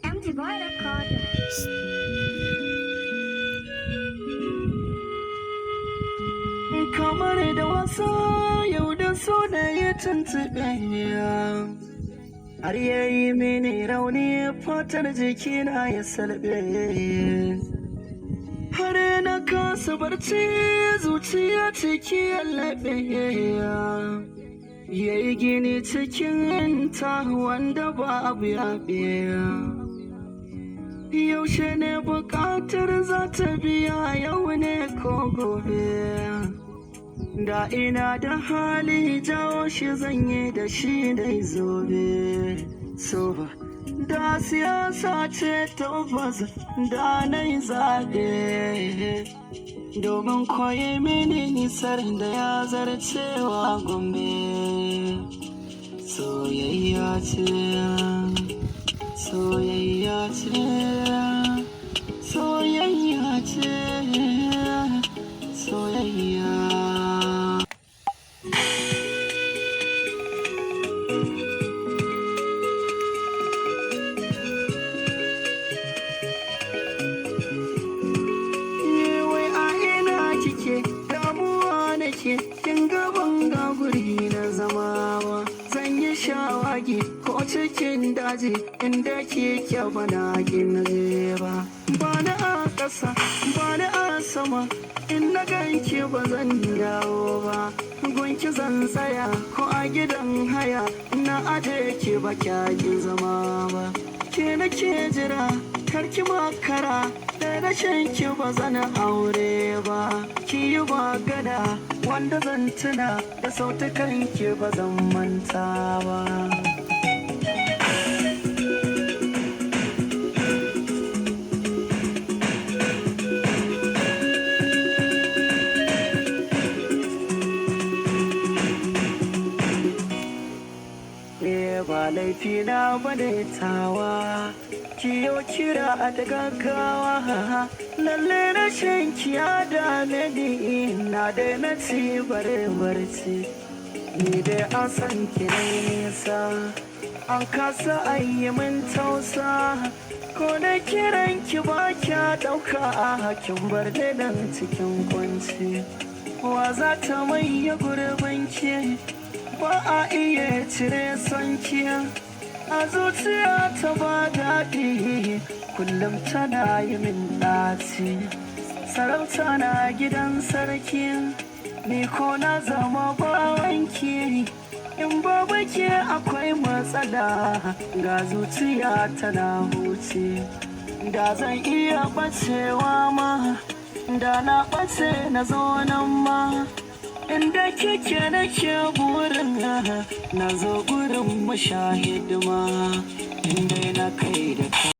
Empty boy recorders. Kamar da wasa yau da so da ya tuntuɓe har yayi mini rauni fatar jikina ya salbe har na kasa barci zuciya ciki ya laɓe yayi gini cikin ta wanda babu yaɓe yaushe ne buƙatar za ta biya yau ne ko gobe da ina da hali jawo shi zanye da shi dai zobe so da siyasa ce tabbas da na yi zaɓe domin koyi mini nisar da ya zarcewa gombe soyayya ce soyayya ce soyayya ce soyayya. Damuwa nake kin gaban ga guri na zama ba zan yi shawagi ko cikin daji inda ke bana kin ba bana a ƙasa bana a sama in na ganki ba zan dawo ba gunki zan tsaya ko a gidan haya na aje ki ba kyakin zama ba ke nake jira karki makara da rashin ki ba zan aure ba ki yi magana wanda zan tuna da sautukan ki ba zan manta ba ba laifina bane tawa kiyo kira a da gaggawa lalle rashin kiya dame ni na daina ci bare barci ni dai an san ki nisa an kasa ayi min tausa ko na kiran ki ba kya dauka a hakin bar da nan cikin kwanci wa za ta maye gurbin ki ba a iya cire sonkiya a zuciya ta ba daɗi kullum tana yi min ɗaci sarauta na gidan sarki ni ko na zama bawanki in babu ke akwai matsala ga zuciya tana huce da zan iya ɓacewa ma da na ɓace na zo nan ma inda kike nake burin na zo gurin mashahidima inda na kai da